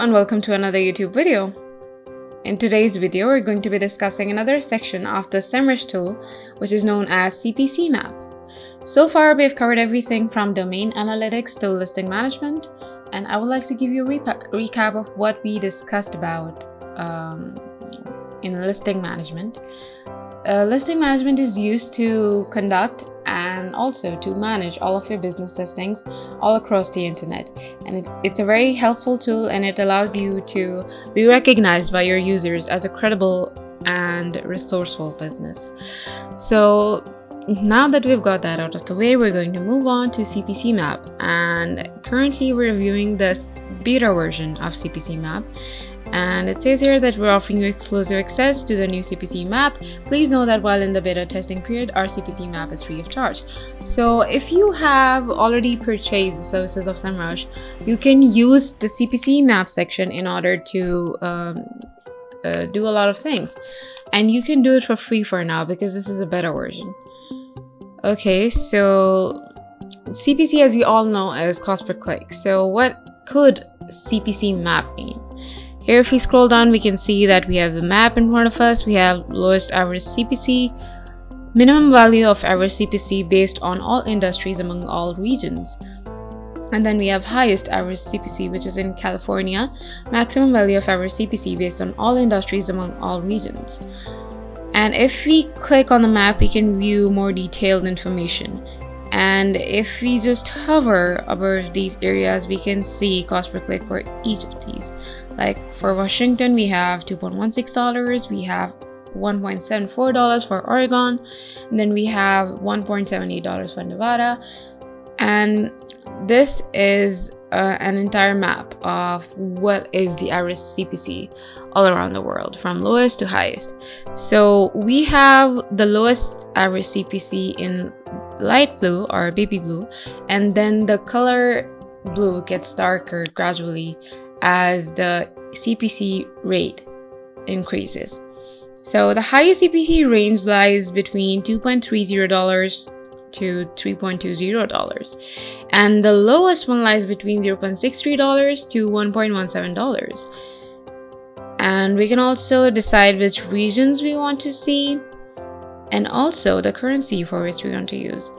and welcome to another YouTube video. In today's video, we're going to be discussing another section of the SEMrush tool, which is known as CPC Map. So far, we've covered everything from domain analytics to listing management, and I would like to give you a recap of what we discussed about in listing management. Listing management is used to conduct and also to manage all of your business listings all across the internet, and it's a very helpful tool, and it allows you to be recognized by your users as a credible and resourceful business. So now that we've got that out of the way, we're going to move on to CPC Map, and currently we're reviewing this beta version of CPC Map. And it says here that we're offering you exclusive access to the new CPC Map. Please know that while in the beta testing period, our CPC Map is free of charge. So if you have already purchased the services of SEMrush, you can use the CPC Map section in order to do a lot of things. And you can do it for free for now because this is a beta version. Okay, so CPC, as we all know, is cost per click. So what could CPC Map mean? Here, if we scroll down, we can see that we have the map in front of us. We have lowest average CPC, minimum value of average CPC based on all industries among all regions. And then we have highest average CPC, which is in California, maximum value of average CPC based on all industries among all regions. And if we click on the map, we can view more detailed information. And if we just hover over these areas, we can see cost per click for each of these. Like for Washington, we have $2.16, we have $1.74 for Oregon, and then we have $1.78 for Nevada. And this is an entire map of what is the average CPC all around the world, from lowest to highest. So we have the lowest average CPC in light blue or baby blue, and then the color blue gets darker gradually as the CPC rate increases. So the highest CPC range lies between $2.30 to $3.20, and the lowest one lies between $0.63 to $1.17. And we can also decide which regions we want to see, and also the currency for which we want to use,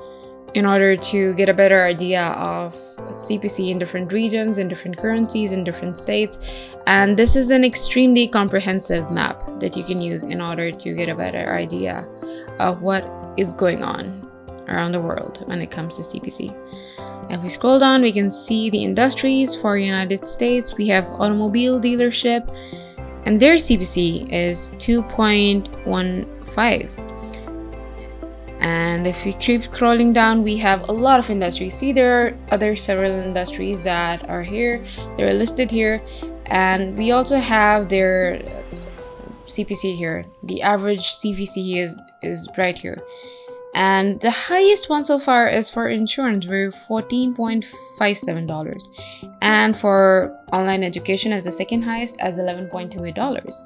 in order to get a better idea of CPC in different regions, in different currencies, in different states. And this is an extremely comprehensive map that you can use in order to get a better idea of what is going on around the world when it comes to CPC. If we scroll down, we can see the industries. For United States, we have automobile dealership, and their CPC is 2.15. And if we keep scrolling down, we have a lot of industries. See, there are several industries that are here. They're listed here. And we also have their CPC here. The average CPC is right here. And the highest one so far is for insurance. We're $14.57. And for online education as the second highest, as $11.28.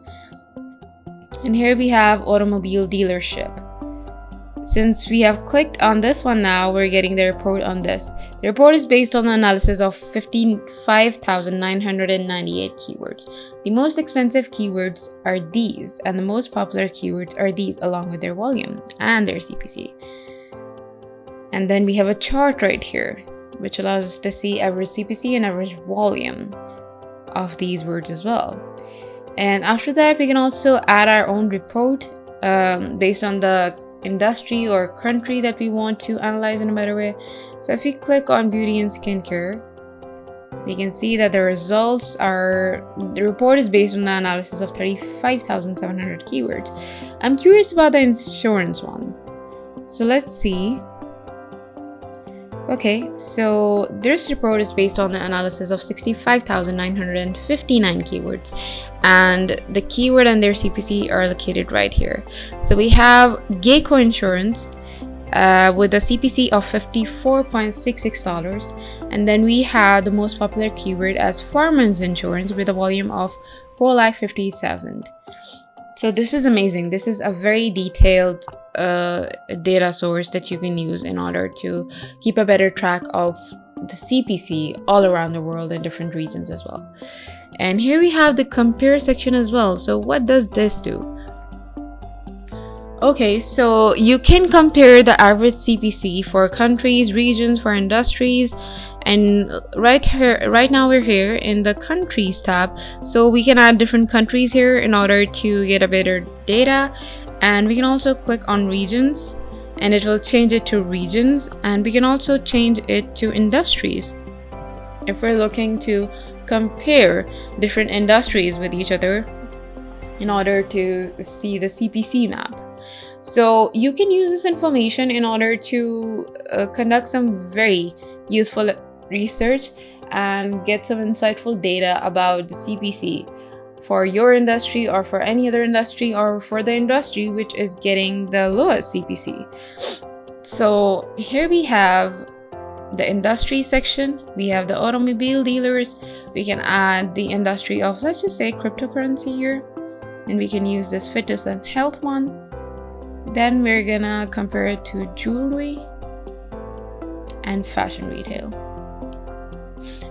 And here we have automobile dealership. Since we have clicked on this one now, we're getting the report on this. The report is based on the analysis of 55,998 keywords. The most expensive keywords are these, and the most popular keywords are these, along with their volume and their CPC. And then we have a chart right here, which allows us to see average CPC and average volume of these words as well. And after that, we can also add our own report based on the industry or country that we want to analyze in a better way. So if we click on beauty and skincare, you can see that the results are, the report is based on the analysis of 35,700 keywords. I'm curious about the insurance one. So let's see. Okay, so this report is based on the analysis of 65,959 keywords, and the keyword and their CPC are located right here. So we have Geico Insurance with a CPC of $54.66, and then we have the most popular keyword as Farmers Insurance with a volume of 450,000. So this is amazing. This is a very detailed data source that you can use in order to keep a better track of the CPC all around the world in different regions as well. And here we have the compare section as well. So what does this do? Okay, so you can compare the average CPC for countries, regions, for industries, and right now we're here in the countries tab. So we can add different countries here in order to get a better data, and we can also click on regions and it will change it to regions, and we can also change it to industries if we're looking to compare different industries with each other in order to see the CPC map. So you can use this information in order to conduct some very useful research and get some insightful data about the CPC for your industry or for any other industry or for the industry which is getting the lowest CPC. So here we have the industry section, we have the automobile dealers, we can add the industry of, let's just say, cryptocurrency here, and we can use this fitness and health one. Then we're gonna compare it to jewelry and fashion retail.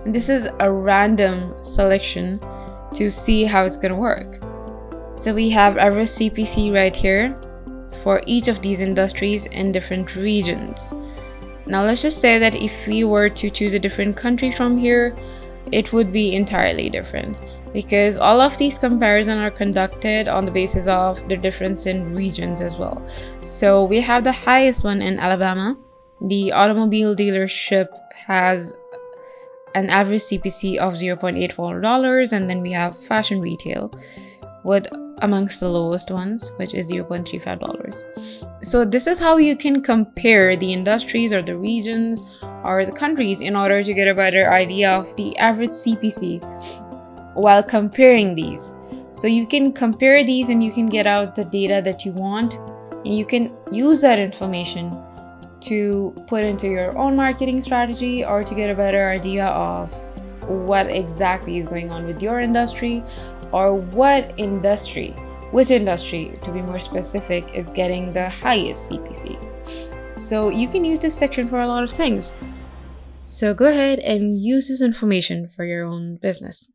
And this is a random selection to see how it's gonna work. So we have average CPC right here for each of these industries in different regions. Now let's just say that if we were to choose a different country from here, it would be entirely different, because all of these comparisons are conducted on the basis of the difference in regions as well. So we have the highest one in Alabama. The automobile dealership has an average CPC of $0.84, and then we have fashion retail with amongst the lowest ones, which is $0.35. So this is how you can compare the industries or the regions or the countries in order to get a better idea of the average CPC while comparing these. So you can compare these and you can get out the data that you want, and you can use that information to put into your own marketing strategy or to get a better idea of what exactly is going on with your industry, or which industry, to be more specific, is getting the highest CPC. So you can use this section for a lot of things. So go ahead and use this information for your own business.